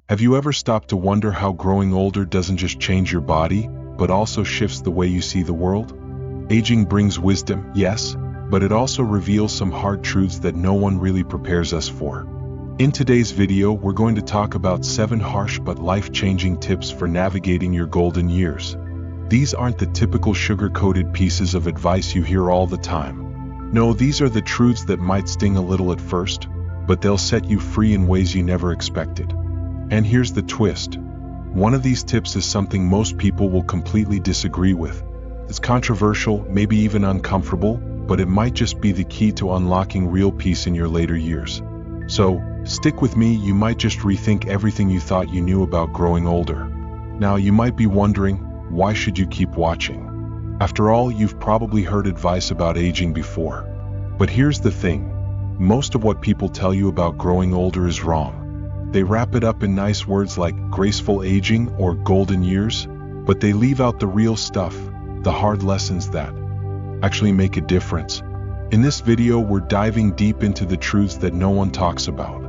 Have you ever stopped to wonder how growing older doesn't just change your body, but also shifts the way you see the world? Aging brings wisdom, yes, but it also reveals some hard truths that no one really prepares us for. In today's video, we're going to talk about 7 harsh but life-changing tips for navigating your golden years. These aren't the typical sugar-coated pieces of advice you hear all the time. No, these are the truths that might sting a little at first, but they'll set you free in ways you never expected. And here's the twist. One of these tips is something most people will completely disagree with. It's controversial, maybe even uncomfortable, but it might just be the key to unlocking real peace in your later years. So, stick with me, you might just rethink everything you thought you knew about growing older. Now, you might be wondering, why should you keep watching? After all, you've probably heard advice about aging before. But here's the thing. Most of what people tell you about growing older is wrong. They wrap it up in nice words like graceful aging or golden years, but they leave out the real stuff, the hard lessons that actually make a difference. In this video, we're diving deep into the truths that no one talks about.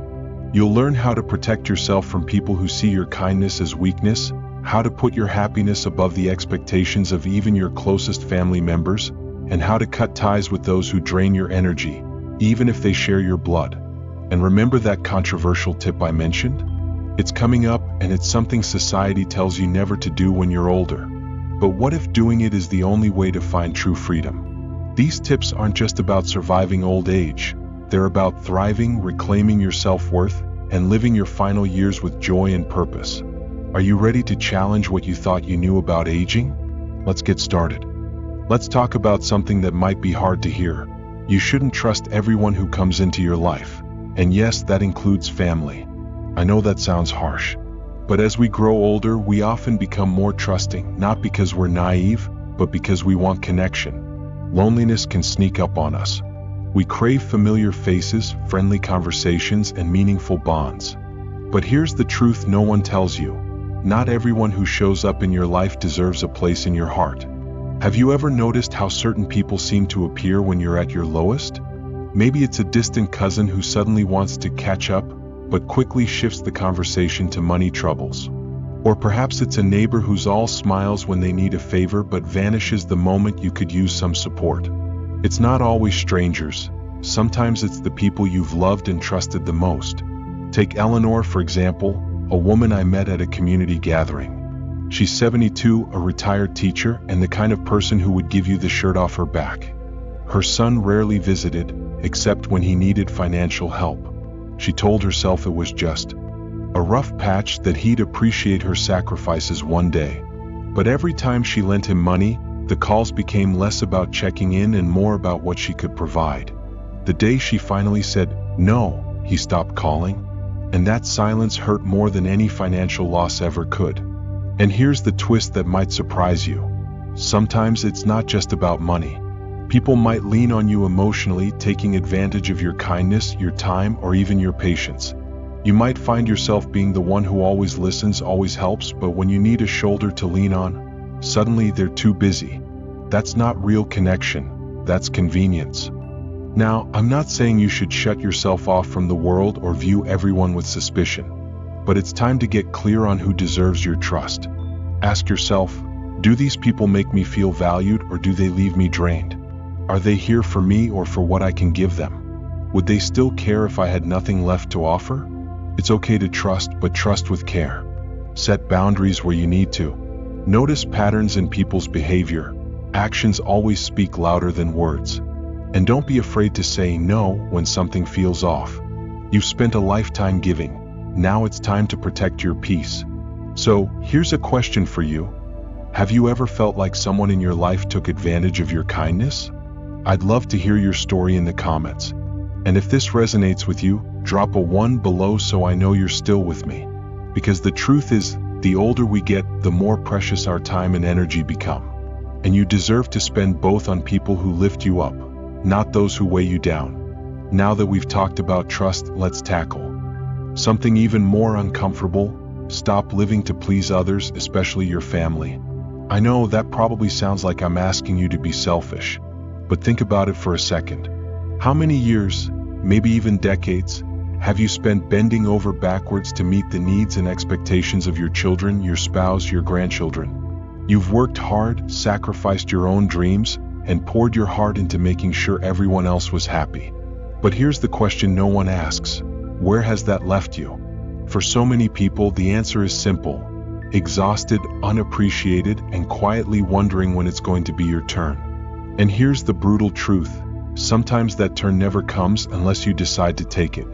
You'll learn how to protect yourself from people who see your kindness as weakness, how to put your happiness above the expectations of even your closest family members, and how to cut ties with those who drain your energy, even if they share your blood. And remember that controversial tip I mentioned? It's coming up, and it's something society tells you never to do when you're older. But what if doing it is the only way to find true freedom? These tips aren't just about surviving old age. They're about thriving, reclaiming your self-worth, and living your final years with joy and purpose. Are you ready to challenge what you thought you knew about aging? Let's get started. Let's talk about something that might be hard to hear. You shouldn't trust everyone who comes into your life. And yes, that includes family. I know that sounds harsh. But as we grow older, we often become more trusting, not because we're naive, but because we want connection. Loneliness can sneak up on us. We crave familiar faces, friendly conversations, and meaningful bonds. But here's the truth no one tells you. Not everyone who shows up in your life deserves a place in your heart. Have you ever noticed how certain people seem to appear when you're at your lowest? Maybe it's a distant cousin who suddenly wants to catch up, but quickly shifts the conversation to money troubles. Or perhaps it's a neighbor who's all smiles when they need a favor but vanishes the moment you could use some support. It's not always strangers. Sometimes it's the people you've loved and trusted the most. Take Eleanor, for example, a woman I met at a community gathering. She's 72, a retired teacher, and the kind of person who would give you the shirt off her back. Her son rarely visited, except when he needed financial help. She told herself it was just a rough patch, that he'd appreciate her sacrifices one day. But every time she lent him money, the calls became less about checking in and more about what she could provide. The day she finally said no, he stopped calling, and that silence hurt more than any financial loss ever could. And here's the twist that might surprise you. Sometimes it's not just about money. People might lean on you emotionally, taking advantage of your kindness, your time, or even your patience. You might find yourself being the one who always listens, always helps, but when you need a shoulder to lean on, suddenly they're too busy. That's not real connection, that's convenience. Now, I'm not saying you should shut yourself off from the world or view everyone with suspicion, but it's time to get clear on who deserves your trust. Ask yourself, do these people make me feel valued, or do they leave me drained? Are they here for me or for what I can give them? Would they still care if I had nothing left to offer? It's okay to trust, but trust with care. Set boundaries where you need to. Notice patterns in people's behavior. Actions always speak louder than words. And don't be afraid to say no when something feels off. You've spent a lifetime giving. Now it's time to protect your peace. So, here's a question for you. Have you ever felt like someone in your life took advantage of your kindness? I'd love to hear your story in the comments. And if this resonates with you, drop a 1 below so I know you're still with me. Because the truth is, the older we get, the more precious our time and energy become. And you deserve to spend both on people who lift you up, not those who weigh you down. Now that we've talked about trust, let's tackle something even more uncomfortable. Stop living to please others, especially your family. I know that probably sounds like I'm asking you to be selfish. But think about it for a second. How many years, maybe even decades, Have you spent bending over backwards to meet the needs and expectations of your children, your spouse, your grandchildren? You've worked hard, sacrificed your own dreams, and poured your heart into making sure everyone else was happy. But here's the question no one asks: where has that left you? For so many people, the answer is simple: exhausted, unappreciated, and quietly wondering when it's going to be your turn. And here's the brutal truth: sometimes that turn never comes unless you decide to take it.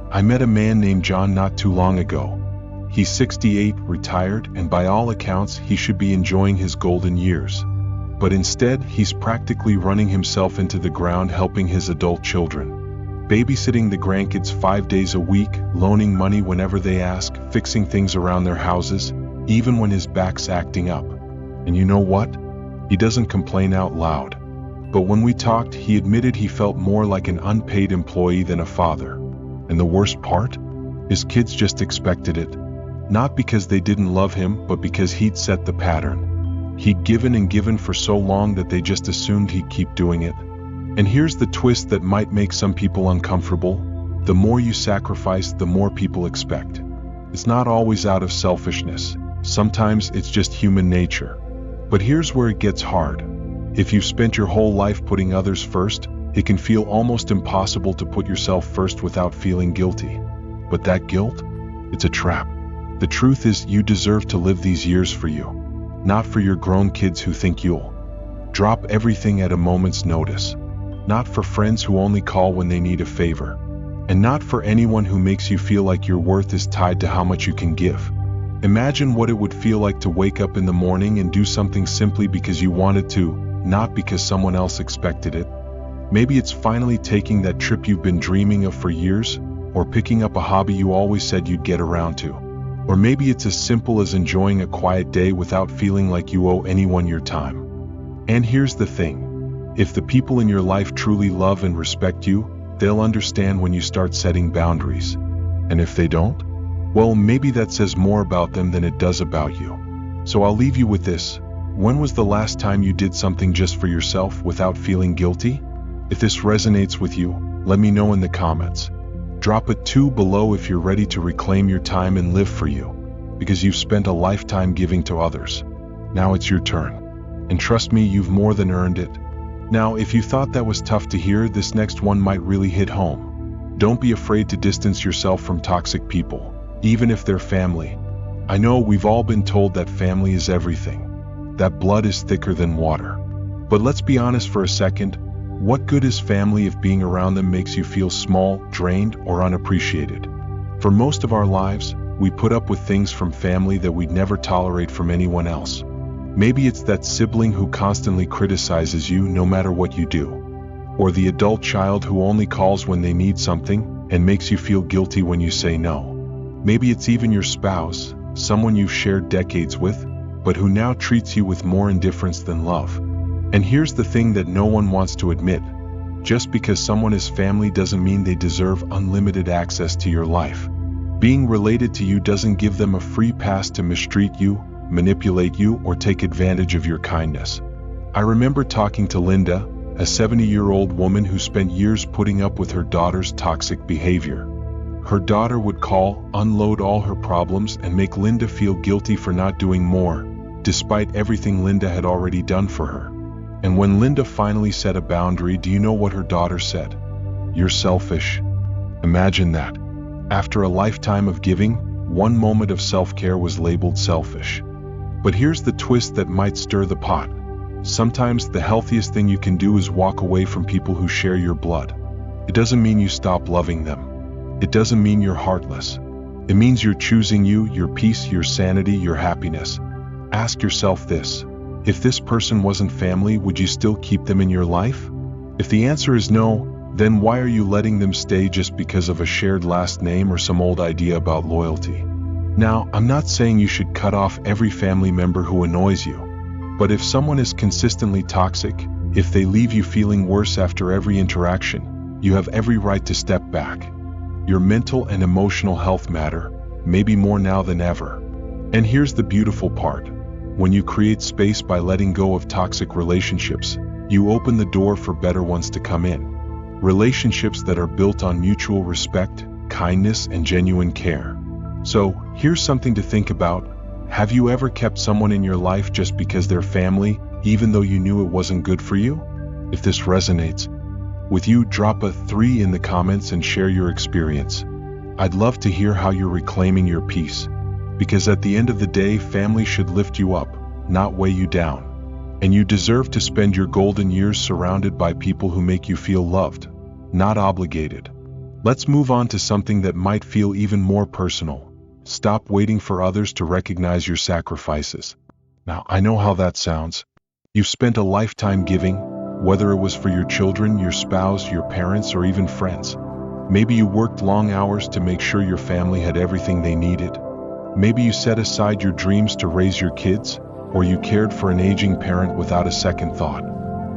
I met a man named John not too long ago. He's 68, retired, and by all accounts, he should be enjoying his golden years. But instead, he's practically running himself into the ground helping his adult children. Babysitting the grandkids 5 days a week, loaning money whenever they ask, fixing things around their houses, even when his back's acting up. And you know what? He doesn't complain out loud. But when we talked, he admitted he felt more like an unpaid employee than a father. And the worst part? His kids just expected it. Not because they didn't love him, but because he'd set the pattern. He'd given and given for so long that they just assumed he'd keep doing it. And here's the twist that might make some people uncomfortable: the more you sacrifice, the more people expect. It's not always out of selfishness. Sometimes it's just human nature. But here's where it gets hard. If you've spent your whole life putting others first, it can feel almost impossible to put yourself first without feeling guilty. But that guilt? It's a trap. The truth is, you deserve to live these years for you, not for your grown kids who think you'll drop everything at a moment's notice, not for friends who only call when they need a favor, and not for anyone who makes you feel like your worth is tied to how much you can give. Imagine what it would feel like to wake up in the morning and do something simply because you wanted to, not because someone else expected it. Maybe it's finally taking that trip you've been dreaming of for years, or picking up a hobby you always said you'd get around to. Or maybe it's as simple as enjoying a quiet day without feeling like you owe anyone your time. And here's the thing: if the people in your life truly love and respect you, they'll understand when you start setting boundaries. And if they don't, well, maybe that says more about them than it does about you. So I'll leave you with this: when was the last time you did something just for yourself without feeling guilty? If this resonates with you, let me know in the comments. Drop a 2 below if you're ready to reclaim your time and live for you, because you've spent a lifetime giving to others. Now it's your turn. And trust me, you've more than earned it. Now, if you thought that was tough to hear, this next one might really hit home. Don't be afraid to distance yourself from toxic people, even if they're family. I know we've all been told that family is everything, that blood is thicker than water. But let's be honest for a second. What good is family if being around them makes you feel small, drained, or unappreciated? For most of our lives, we put up with things from family that we'd never tolerate from anyone else. Maybe it's that sibling who constantly criticizes you no matter what you do, or the adult child who only calls when they need something and makes you feel guilty when you say no. Maybe it's even your spouse, someone you've shared decades with, but who now treats you with more indifference than love. And here's the thing that no one wants to admit: just because someone is family doesn't mean they deserve unlimited access to your life. Being related to you doesn't give them a free pass to mistreat you, manipulate you, or take advantage of your kindness. I remember talking to Linda, a 70-year-old woman who spent years putting up with her daughter's toxic behavior. Her daughter would call, unload all her problems, and make Linda feel guilty for not doing more, despite everything Linda had already done for her. And when Linda finally set a boundary, do you know what her daughter said? "You're selfish." Imagine that. After a lifetime of giving, one moment of self-care was labeled selfish. But here's the twist that might stir the pot. Sometimes the healthiest thing you can do is walk away from people who share your blood. It doesn't mean you stop loving them. It doesn't mean you're heartless. It means you're choosing you, your peace, your sanity, your happiness. Ask yourself this: if this person wasn't family, would you still keep them in your life? If the answer is no, then why are you letting them stay just because of a shared last name or some old idea about loyalty? Now, I'm not saying you should cut off every family member who annoys you, but if someone is consistently toxic, if they leave you feeling worse after every interaction, you have every right to step back. Your mental and emotional health matter, maybe more now than ever. And here's the beautiful part. When you create space by letting go of toxic relationships, you open the door for better ones to come in. Relationships that are built on mutual respect, kindness, and genuine care. So, here's something to think about. Have you ever kept someone in your life just because they're family, even though you knew it wasn't good for you? If this resonates with you, drop a 3 in the comments and share your experience. I'd love to hear how you're reclaiming your peace. Because at the end of the day, family should lift you up, not weigh you down. And you deserve to spend your golden years surrounded by people who make you feel loved, not obligated. Let's move on to something that might feel even more personal. Stop waiting for others to recognize your sacrifices. Now, I know how that sounds. You've spent a lifetime giving, whether it was for your children, your spouse, your parents, or even friends. Maybe you worked long hours to make sure your family had everything they needed. Maybe you set aside your dreams to raise your kids, or you cared for an aging parent without a second thought.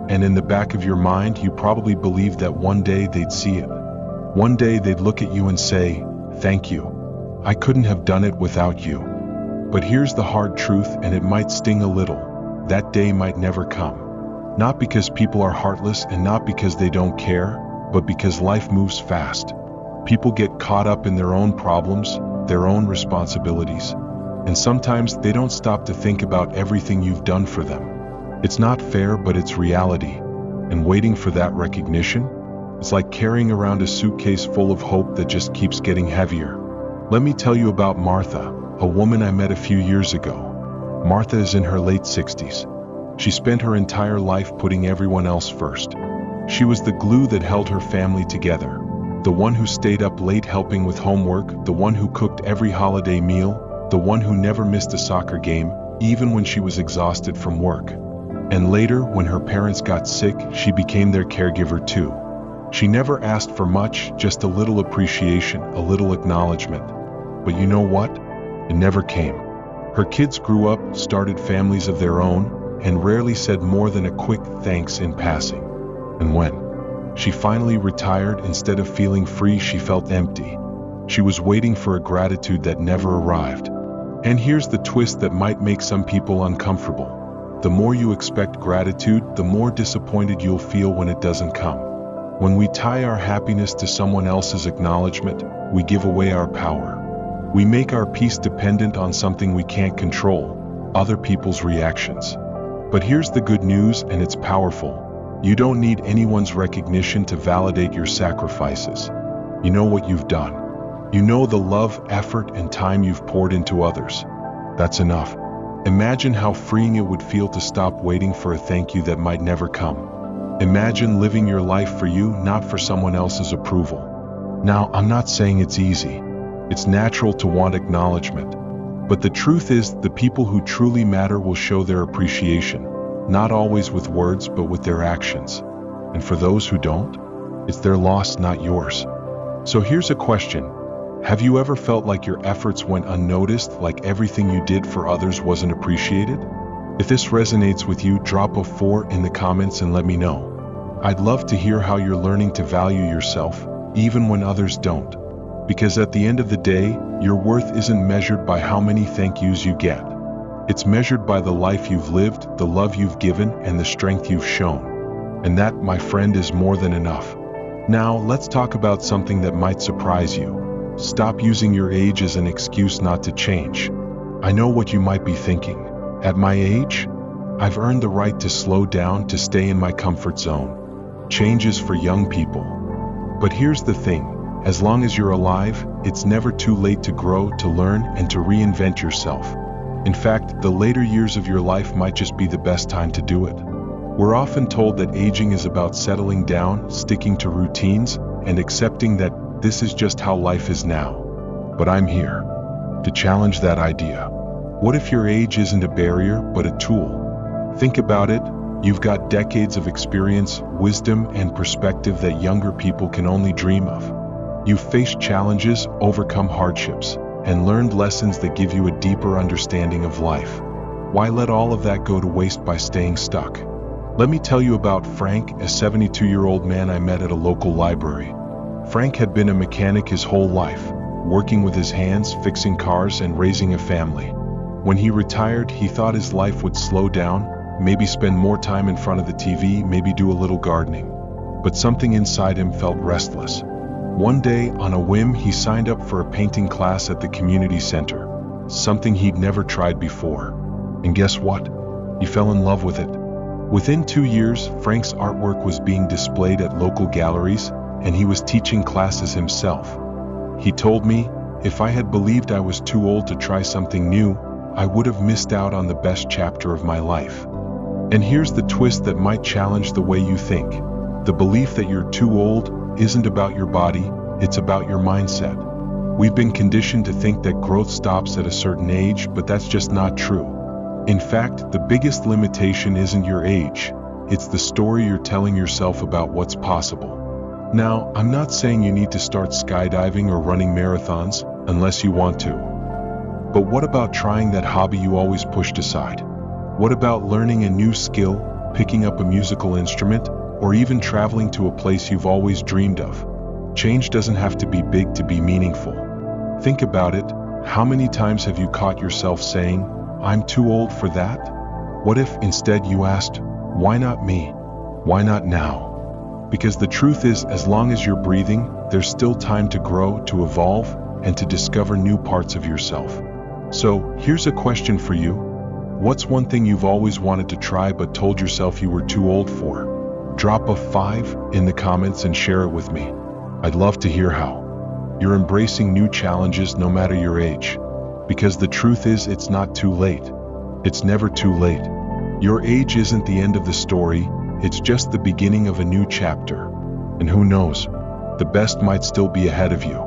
And in the back of your mind, you probably believed that one day they'd see it. One day they'd look at you and say, "Thank you. I couldn't have done it without you." But here's the hard truth, and it might sting a little. That day might never come. Not because people are heartless and not because they don't care, but because life moves fast. People get caught up in their own problems, their own responsibilities, and sometimes they don't stop to think about everything you've done for them. It's not fair, but it's reality. And waiting for that recognition, it's like carrying around a suitcase full of hope that just keeps getting heavier. Let me tell you about Martha, a woman I met a few years ago. Martha is in her late 60s. She spent her entire life putting everyone else first. She was the glue that held her family together. The one who stayed up late helping with homework, the one who cooked every holiday meal, the one who never missed a soccer game, even when she was exhausted from work. And later, when her parents got sick, she became their caregiver too. She never asked for much, just a little appreciation, a little acknowledgement. But you know what? It never came. Her kids grew up, started families of their own, and rarely said more than a quick thanks in passing. And when she finally retired, instead of feeling free, she felt empty. She was waiting for a gratitude that never arrived. And here's the twist that might make some people uncomfortable. The more you expect gratitude, the more disappointed you'll feel when it doesn't come. When we tie our happiness to someone else's acknowledgement, we give away our power. We make our peace dependent on something we can't control, other people's reactions. But here's the good news, and it's powerful. You don't need anyone's recognition to validate your sacrifices. You know what you've done. You know the love, effort, and time you've poured into others. That's enough. Imagine how freeing it would feel to stop waiting for a thank you that might never come. Imagine living your life for you, not for someone else's approval. Now, I'm not saying it's easy. It's natural to want acknowledgement. But the truth is, the people who truly matter will show their appreciation, not always with words, but with their actions. And for those who don't, it's their loss, not yours. So here's a question. Have you ever felt like your efforts went unnoticed, like everything you did for others wasn't appreciated? If this resonates with you, drop a 4 in the comments and let me know. I'd love to hear how you're learning to value yourself, even when others don't. Because at the end of the day, your worth isn't measured by how many thank yous you get. It's measured by the life you've lived, the love you've given, and the strength you've shown. And that, my friend, is more than enough. Now, let's talk about something that might surprise you. Stop using your age as an excuse not to change. I know what you might be thinking. At my age, I've earned the right to slow down, to stay in my comfort zone. Change is for young people. But here's the thing. As long as you're alive, it's never too late to grow, to learn, and to reinvent yourself. In fact, the later years of your life might just be the best time to do it. We're often told that aging is about settling down, sticking to routines, and accepting that this is just how life is now. But I'm here to challenge that idea. What if your age isn't a barrier, but a tool? Think about it. You've got decades of experience, wisdom, and perspective that younger people can only dream of. You've faced challenges, overcome hardships, and learned lessons that give you a deeper understanding of life. Why let all of that go to waste by staying stuck? Let me tell you about Frank, a 72-year-old man I met at a local library. Frank had been a mechanic his whole life, working with his hands, fixing cars, and raising a family. When he retired, he thought his life would slow down, maybe spend more time in front of the TV, maybe do a little gardening. But something inside him felt restless. One day, on a whim, he signed up for a painting class at the community center, something he'd never tried before. And guess what? He fell in love with it. Within 2 years, Frank's artwork was being displayed at local galleries, and he was teaching classes himself. He told me, if I had believed I was too old to try something new, I would have missed out on the best chapter of my life. And here's the twist that might challenge the way you think. The belief that you're too old isn't about your body, it's about your mindset. We've been conditioned to think that growth stops at a certain age, but that's just not true. In fact, the biggest limitation isn't your age, it's the story you're telling yourself about what's possible. Now, I'm not saying you need to start skydiving or running marathons, unless you want to. But what about trying that hobby you always pushed aside? What about learning a new skill, picking up a musical instrument, or even traveling to a place you've always dreamed of? Change doesn't have to be big to be meaningful. Think about it. How many times have you caught yourself saying, "I'm too old for that"? What if instead you asked, "Why not me? Why not now?" Because the truth is, as long as you're breathing, there's still time to grow, to evolve, and to discover new parts of yourself. So, here's a question for you. What's one thing you've always wanted to try but told yourself you were too old for? Drop a 5 in the comments and share it with me. I'd love to hear how you're embracing new challenges no matter your age. Because the truth is, it's not too late. It's never too late. Your age isn't the end of the story, it's just the beginning of a new chapter. And who knows, the best might still be ahead of you.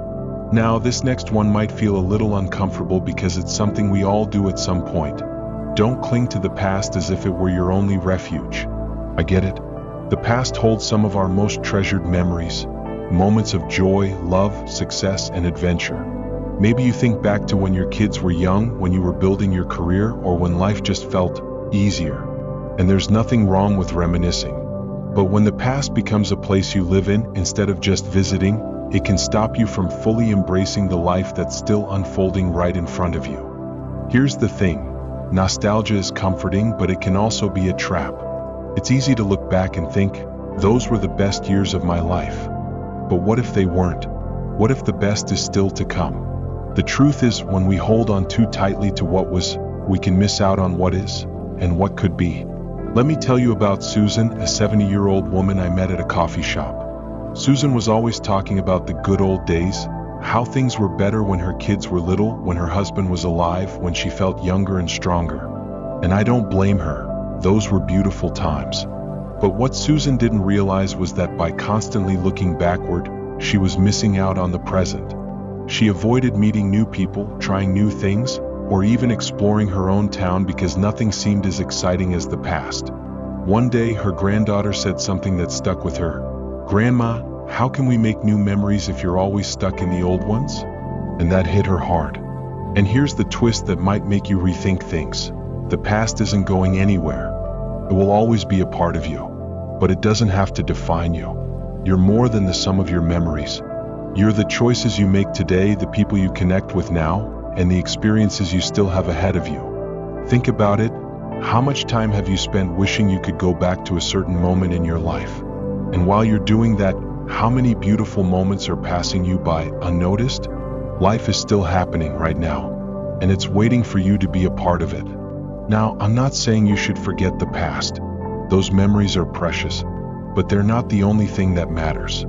Now, this next one might feel a little uncomfortable because it's something we all do at some point. Don't cling to the past as if it were your only refuge. I get it. The past holds some of our most treasured memories, moments of joy, love, success, and adventure. Maybe you think back to when your kids were young, when you were building your career, or when life just felt easier. And there's nothing wrong with reminiscing. But when the past becomes a place you live in instead of just visiting, it can stop you from fully embracing the life that's still unfolding right in front of you. Here's the thing. Nostalgia is comforting, but it can also be a trap. It's easy to look back and think, those were the best years of my life. But what if they weren't? What if the best is still to come? The truth is, when we hold on too tightly to what was, we can miss out on what is, and what could be. Let me tell you about Susan, a 70-year-old woman I met at a coffee shop. Susan was always talking about the good old days, how things were better when her kids were little, when her husband was alive, when she felt younger and stronger. And I don't blame her, those were beautiful times. But what Susan didn't realize was that by constantly looking backward, she was missing out on the present. She avoided meeting new people, trying new things, or even exploring her own town because nothing seemed as exciting as the past. One day, her granddaughter said something that stuck with her. "Grandma, how can we make new memories if you're always stuck in the old ones?" And that hit her hard. And here's the twist that might make you rethink things. The past isn't going anywhere. It will always be a part of you. But it doesn't have to define you. You're more than the sum of your memories. You're the choices you make today, the people you connect with now, and the experiences you still have ahead of you. Think about it. How much time have you spent wishing you could go back to a certain moment in your life? And while you're doing that, how many beautiful moments are passing you by unnoticed? Life is still happening right now, and it's waiting for you to be a part of it. Now, I'm not saying you should forget the past. Those memories are precious, but they're not the only thing that matters.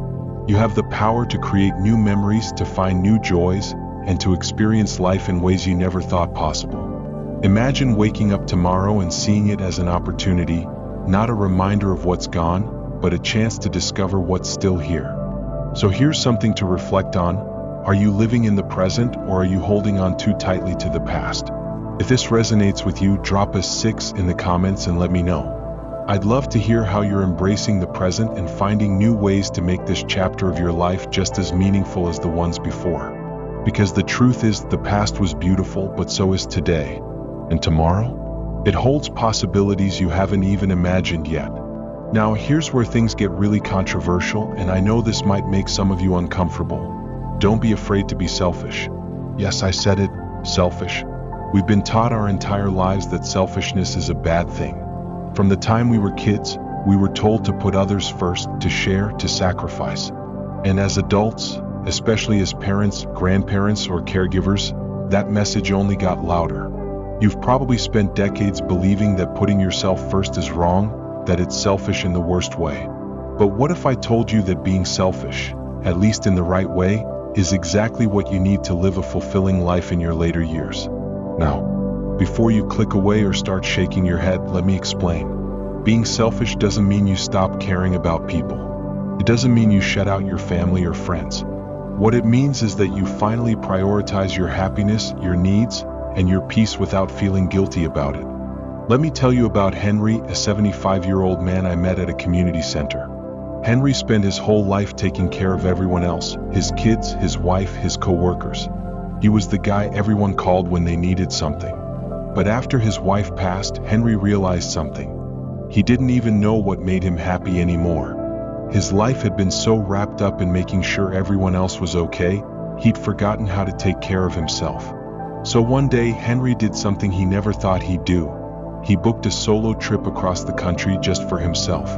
You have the power to create new memories, to find new joys, and to experience life in ways you never thought possible. Imagine waking up tomorrow and seeing it as an opportunity, not a reminder of what's gone, but a chance to discover what's still here. So here's something to reflect on. Are you living in the present, or are you holding on too tightly to the past? If this resonates with you, drop a 6 in the comments and let me know. I'd love to hear how you're embracing the present and finding new ways to make this chapter of your life just as meaningful as the ones before. Because the truth is, the past was beautiful, but so is today. And tomorrow? It holds possibilities you haven't even imagined yet. Now, here's where things get really controversial, and I know this might make some of you uncomfortable. Don't be afraid to be selfish. Yes, I said it, selfish. We've been taught our entire lives that selfishness is a bad thing. From the time we were kids, we were told to put others first, to share, to sacrifice. And as adults, especially as parents, grandparents, or caregivers, that message only got louder. You've probably spent decades believing that putting yourself first is wrong, that it's selfish in the worst way. But what if I told you that being selfish, at least in the right way, is exactly what you need to live a fulfilling life in your later years? Now, before you click away or start shaking your head, let me explain. Being selfish doesn't mean you stop caring about people. It doesn't mean you shut out your family or friends. What it means is that you finally prioritize your happiness, your needs, and your peace without feeling guilty about it. Let me tell you about Henry, a 75-year-old man I met at a community center. Henry spent his whole life taking care of everyone else, his kids, his wife, his co-workers. He was the guy everyone called when they needed something. But after his wife passed, Henry realized something. He didn't even know what made him happy anymore. His life had been so wrapped up in making sure everyone else was okay, he'd forgotten how to take care of himself. So one day, Henry did something he never thought he'd do. He booked a solo trip across the country just for himself.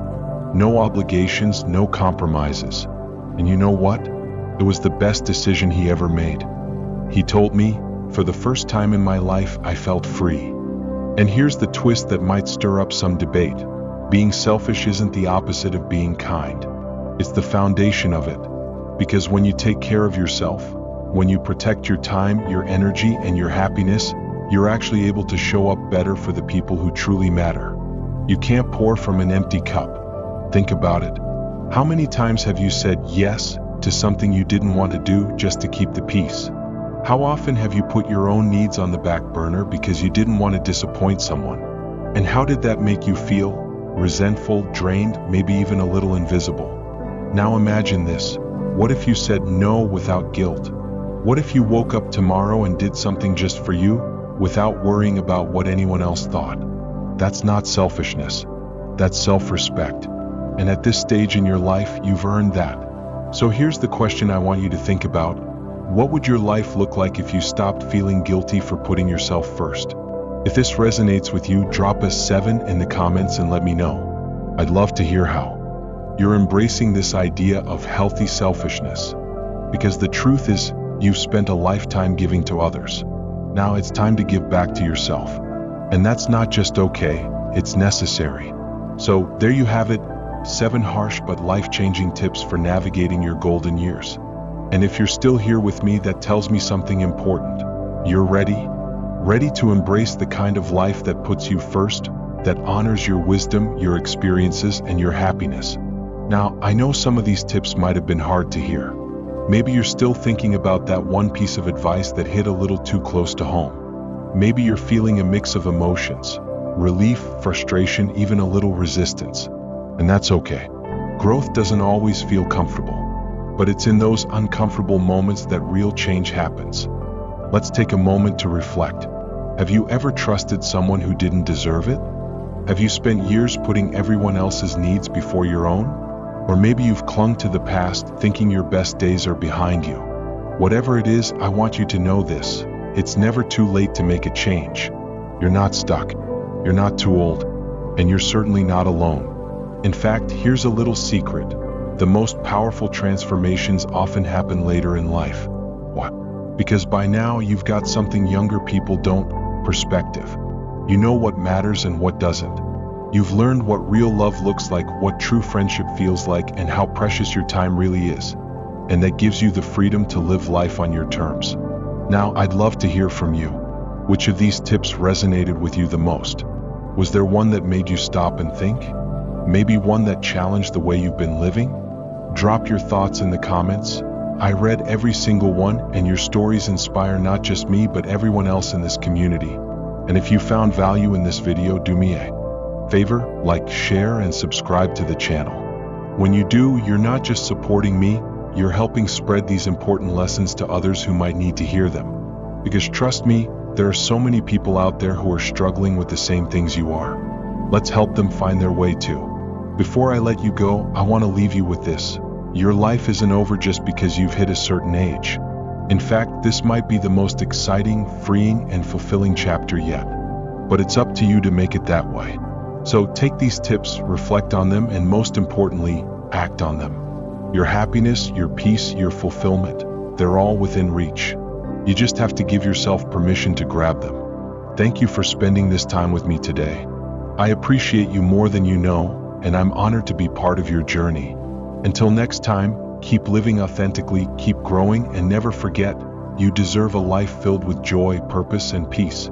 No obligations, no compromises. And you know what? It was the best decision he ever made. He told me, "For the first time in my life, I felt free." And here's the twist that might stir up some debate. Being selfish isn't the opposite of being kind. It's the foundation of it. Because when you take care of yourself, when you protect your time, your energy, and your happiness, you're actually able to show up better for the people who truly matter. You can't pour from an empty cup. Think about it. How many times have you said yes to something you didn't want to do just to keep the peace? How often have you put your own needs on the back burner because you didn't want to disappoint someone? And how did that make you feel? Resentful, drained, maybe even a little invisible. Now imagine this. What if you said no without guilt? What if you woke up tomorrow and did something just for you, without worrying about what anyone else thought? That's not selfishness. That's self-respect. And at this stage in your life, you've earned that. So here's the question I want you to think about. What would your life look like if you stopped feeling guilty for putting yourself first? If this resonates with you, drop a 7 in the comments and let me know. I'd love to hear how you're embracing this idea of healthy selfishness. Because the truth is, you've spent a lifetime giving to others. Now it's time to give back to yourself. And that's not just okay, it's necessary. So there you have it, 7 harsh but life-changing tips for navigating your golden years. And if you're still here with me, that tells me something important. You're ready? Ready to embrace the kind of life that puts you first, that honors your wisdom, your experiences, and your happiness. Now, I know some of these tips might have been hard to hear. Maybe you're still thinking about that one piece of advice that hit a little too close to home. Maybe you're feeling a mix of emotions, relief, frustration, even a little resistance. And that's okay. Growth doesn't always feel comfortable. But it's in those uncomfortable moments that real change happens. Let's take a moment to reflect. Have you ever trusted someone who didn't deserve it? Have you spent years putting everyone else's needs before your own? Or maybe you've clung to the past, thinking your best days are behind you. Whatever it is, I want you to know this. It's never too late to make a change. You're not stuck. You're not too old. And you're certainly not alone. In fact, here's a little secret. The most powerful transformations often happen later in life. Why? Because by now you've got something younger people don't: perspective. You know what matters and what doesn't. You've learned what real love looks like, what true friendship feels like, and how precious your time really is. And that gives you the freedom to live life on your terms. Now, I'd love to hear from you. Which of these tips resonated with you the most? Was there one that made you stop and think? Maybe one that challenged the way you've been living? Drop your thoughts in the comments. I read every single one, and your stories inspire not just me but everyone else in this community. And if you found value in this video, do me a favor, like, share, and subscribe to the channel. When you do, you're not just supporting me, you're helping spread these important lessons to others who might need to hear them. Because trust me, there are so many people out there who are struggling with the same things you are. Let's help them find their way too. Before I let you go, I want to leave you with this. Your life isn't over just because you've hit a certain age. In fact, this might be the most exciting, freeing, and fulfilling chapter yet. But it's up to you to make it that way. So take these tips, reflect on them, and most importantly, act on them. Your happiness, your peace, your fulfillment, they're all within reach. You just have to give yourself permission to grab them. Thank you for spending this time with me today. I appreciate you more than you know, and I'm honored to be part of your journey. Until next time, keep living authentically, keep growing, and never forget, you deserve a life filled with joy, purpose, and peace.